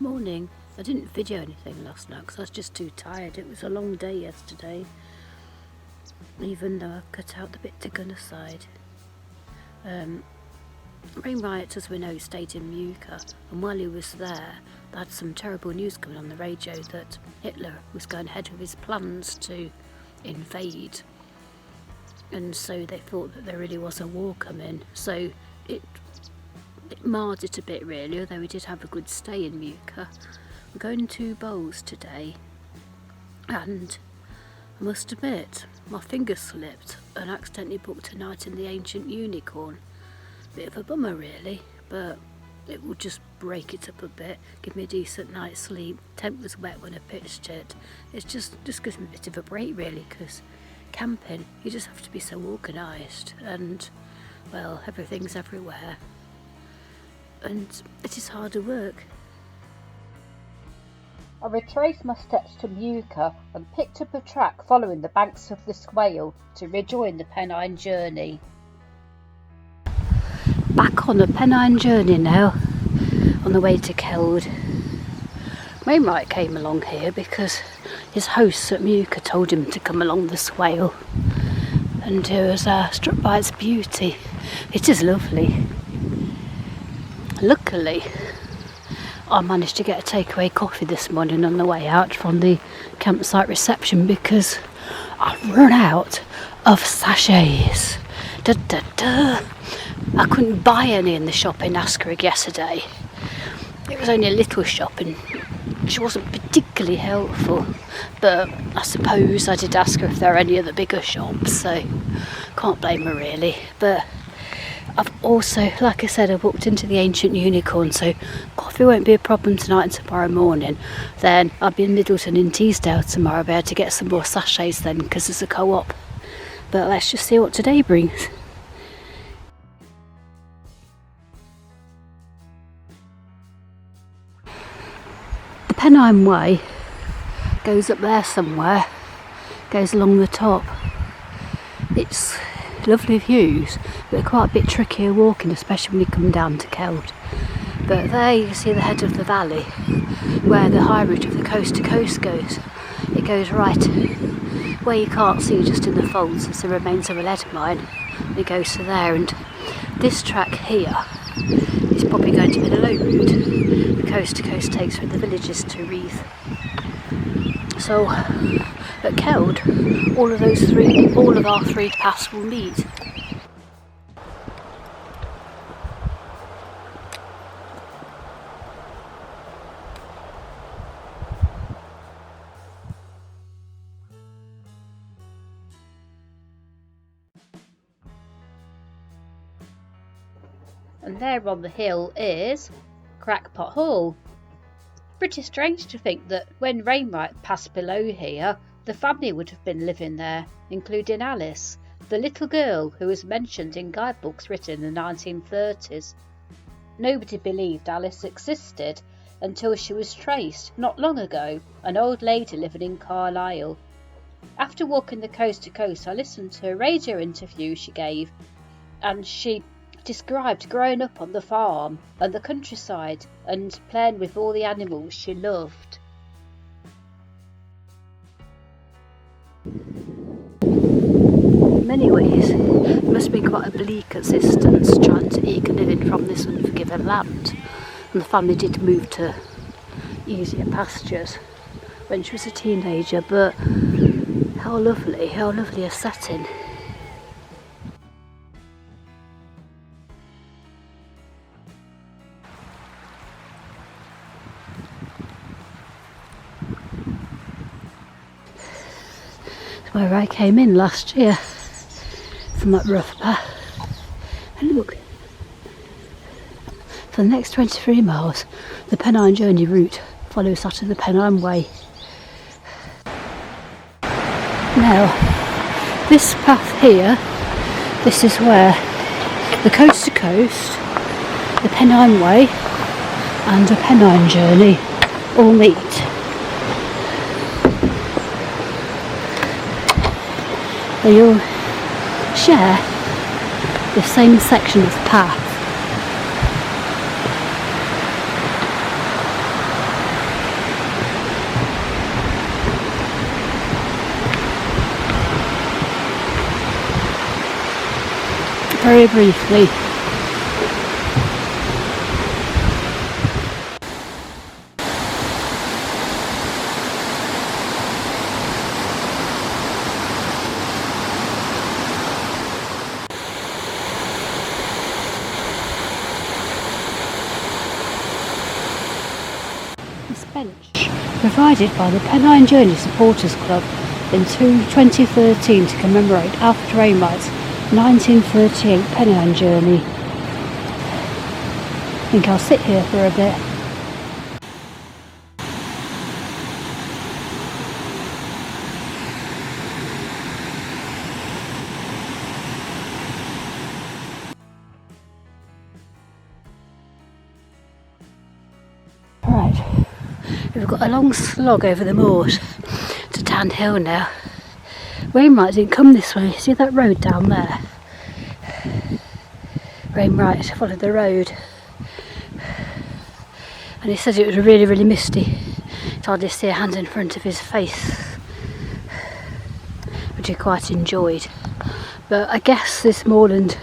Morning. I didn't video anything last night because I was just too tired. It was a long day yesterday, even though I cut out the bit to Gunnerside. Wainwright, as we know, stayed in Muka, and while he was there, they had some terrible news coming on the radio that Hitler was going ahead with his plans to invade, and so they thought that there really was a war coming. So it marred it a bit really, although we did have a good stay in Muka. We're going to Bowls today, and I must admit my finger slipped and accidentally booked a night in the Ancient Unicorn. Bit of a bummer really, but it will just break it up a bit, give me a decent night's sleep. Tent was wet when I pitched it. It's just gives me a bit of a break really, because camping you just have to be so organised, and well, everything's everywhere and it is harder work. I retraced my steps to Muka and picked up a track following the banks of the Swale to rejoin the Pennine Journey. Back on a Pennine Journey now, on the way to Keld. Wainwright came along here because his hosts at Muka told him to come along the Swale, and he was struck by its beauty. It is lovely. Luckily, I managed to get a takeaway coffee this morning on the way out from the campsite reception because I've run out of sachets. I couldn't buy any in the shop in Askerigg yesterday. It was only a little shop and she wasn't particularly helpful, but I suppose I did ask her if there are any other bigger shops, so can't blame her really. But I've also, like I said, I walked into the Ancient Unicorn, so coffee won't be a problem tonight and tomorrow morning. Then I'll be in Middleton in Teesdale tomorrow. I'll be able to get some more sachets then because there's a co-op. But let's just see what today brings. The Pennine Way goes up there somewhere, goes along the top. It's lovely views, but quite a bit trickier walking, especially when you come down to Keld. But there you see the head of the valley, where the high route of the coast to coast goes. It goes right where you can't see, just in the folds, as the remains of a lead mine. It goes to there, and this track here is probably going to be the low route. The coast to coast takes from the villages to Reeth. So at Keld, all of our three paths will meet. And there on the hill is Crackpot Hall. Pretty strange to think that when Wainwright passed below here, the family would have been living there, including Alice, the little girl who was mentioned in guidebooks written in the 1930s. Nobody believed Alice existed until she was traced, not long ago, an old lady living in Carlisle. After walking the coast to coast, I listened to a radio interview she gave, and she described growing up on the farm and the countryside and playing with all the animals she loved. In many ways, it must be quite a bleak existence trying to eke a living from this unforgiven land. And the family did move to easier pastures when she was a teenager, but how lovely a setting. Where I came in last year from that rough path. And look, for the next 23 miles, the Pennine Journey route follows that of the Pennine Way. Now, this path here, this is where the coast to coast, the Pennine Way and the Pennine Journey all meet. They all share the same section of path. very briefly. This bench, provided by the Pennine Journey Supporters Club in 2013 to commemorate Alfred Wainwright's 1938 Pennine Journey. I think I'll sit here for a bit. Right, we've got a long slog over the moors to Tan Hill now. Wainwright didn't come this way. See that road down there? Wainwright followed the road, and he said it was really, really misty. It's hard to see a hand in front of his face, which he quite enjoyed. But I guess this moorland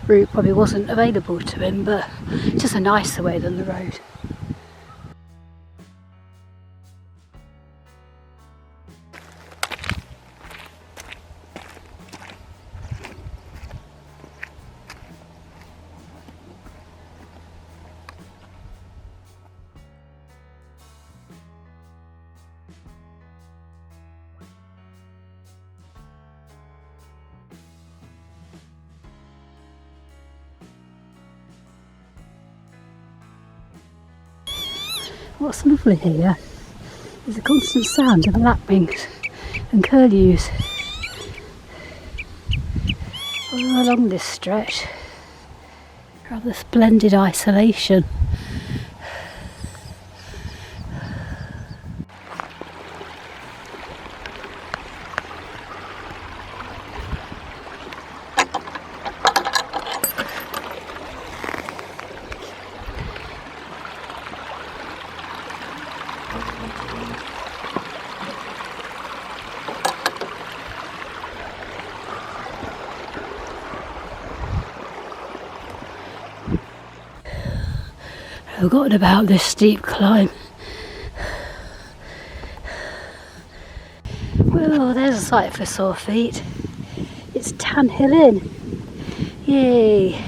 route probably wasn't available to him, but it's just a nicer way than the road. What's lovely here is the constant sound of lapwings and curlews all along this stretch. Rather splendid isolation. I've forgotten about this steep climb. Well, there's a sight for sore feet. It's Tan Hill Inn. Yay!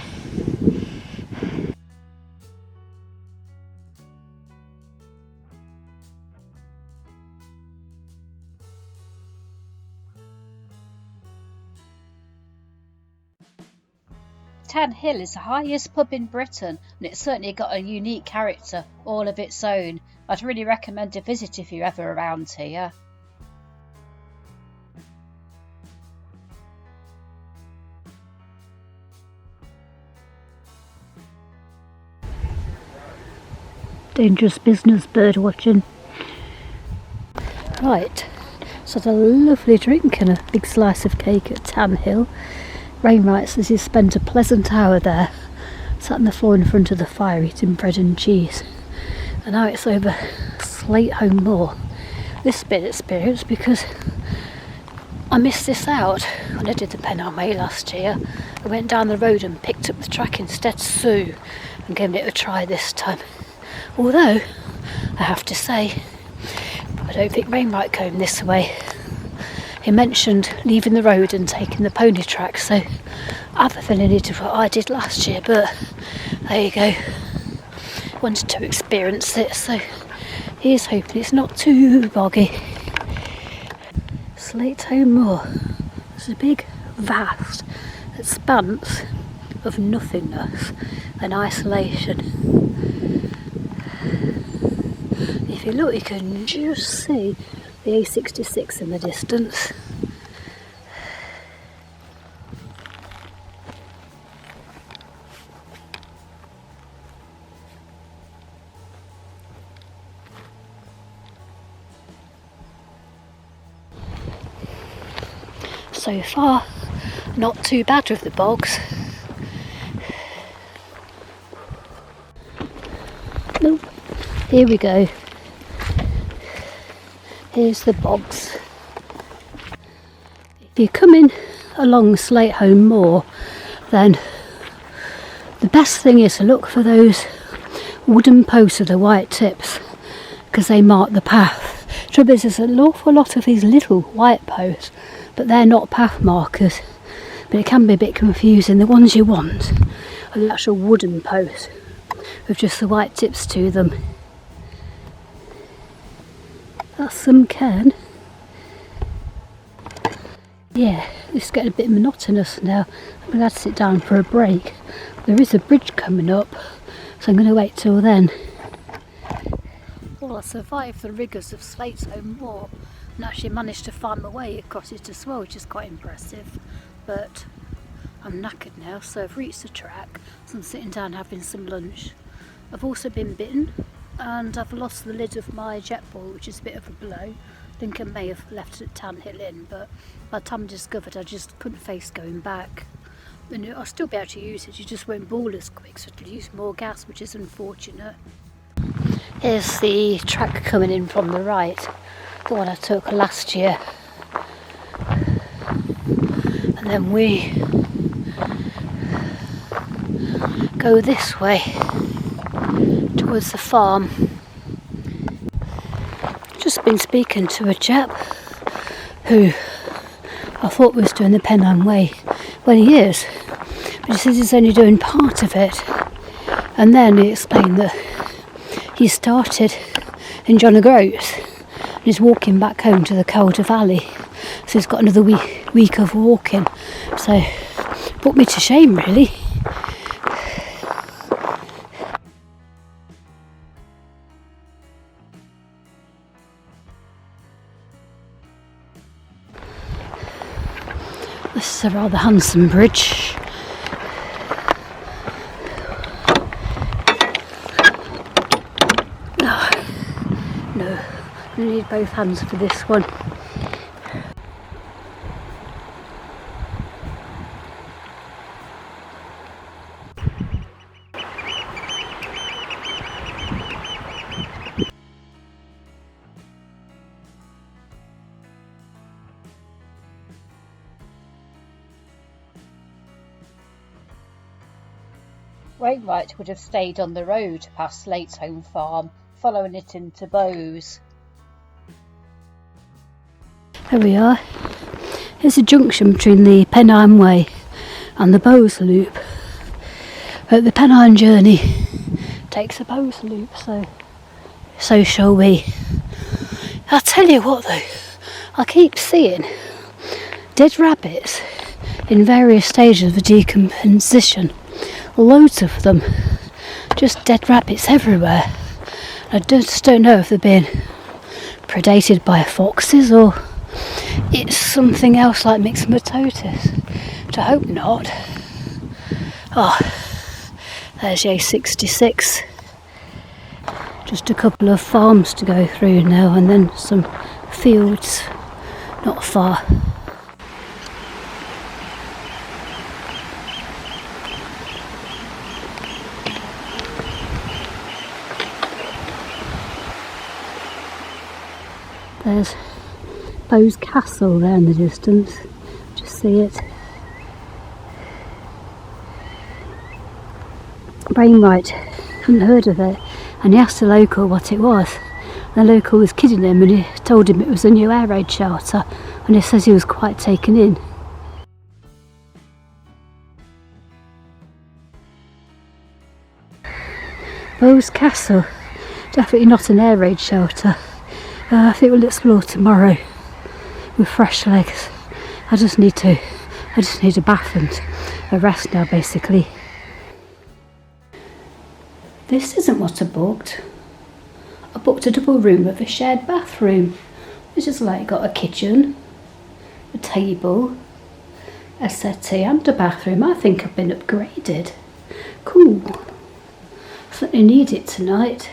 Tan Hill is the highest pub in Britain, and it's certainly got a unique character all of its own. I'd really recommend a visit if you're ever around here. Dangerous business, bird watching. Right, so had a lovely drink and a big slice of cake at Tan Hill. Wainwright says he spent a pleasant hour there, sat on the floor in front of the fire eating bread and cheese. And now it's over Sleightholme Moor. This has been experience because I missed this out when I did the Pennine Way last year. I went down the road and picked up the track instead, Sue, and gave it a try this time. Although, I have to say, I don't think Wainwright came this way. He mentioned leaving the road and taking the pony track, so I have a feeling he did what I did last year, but there you go. Wanted to experience it, so here's hoping it's not too boggy. Sleightholme Moor. It's a big, vast expanse of nothingness and isolation. If you look, you can just see the A66 in the distance. So far, not too bad with the bogs. Nope. Here we go. Here's the bogs. If you're coming along Sleightholme Moor, then The best thing is to look for those wooden posts with the white tips, because they mark the path. Trouble is, there's an awful lot of these little white posts, but they're not path markers. But it can be a bit confusing. The ones you want are the actual wooden posts with just the white tips to them. That's some cairn. Yeah, it's getting a bit monotonous now. I'm going to have to sit down for a break. There is a bridge coming up, so I'm going to wait till then. Well, I survived the rigours of Sleightholme Moor and actually managed to find my way across it as well, which is quite impressive. But I'm knackered now, so I've reached the track, so I'm sitting down having some lunch. I've also been bitten and I've lost the lid of my jet ball, which is a bit of a blow. I think I may have left it at Tan Hill Inn, but by the time I discovered, I just couldn't face going back. And I'll still be able to use it, you just won't ball as quick, so it'll use more gas, which is unfortunate. Here's the track coming in from the right, the one I took last year. And then we go this way towards the farm. Just been speaking to a chap who I thought was doing the Pennine Way. Well, he is, but he says he's only doing part of it. And then he explained that he started in John O'Groats and he's walking back home to the Calder Valley. So he's got another week of walking. So put me to shame, really. This is a rather handsome bridge. Oh, no, I need both hands for this one. Wainwright would have stayed on the road past Sleightholme Farm, following it into Bowes. There we are. Here's a junction between the Pennine Way and the Bowes Loop. But the Pennine Journey takes the Bowes Loop, so shall we. I'll tell you what though, I keep seeing dead rabbits in various stages of decomposition. Loads of them, just dead rabbits everywhere. I just don't know if they're being predated by foxes or it's something else like myxomatosis, which I hope not. Oh, there's the A66. Just a couple of farms to go through now and then some fields not far. There's Bowes Castle there in the distance, just see it. Wainwright hadn't heard of it and he asked the local what it was. The local was kidding him and he told him it was a new air raid shelter and he says he was quite taken in. Bowes Castle, definitely not an air raid shelter. I think we'll explore tomorrow with fresh legs. I just need a bath and a rest now, basically. This isn't what I booked. I booked a double room with a shared bathroom. It's just like got a kitchen, a table, a settee and a bathroom. I think I've been upgraded. Cool. Certainly need it tonight.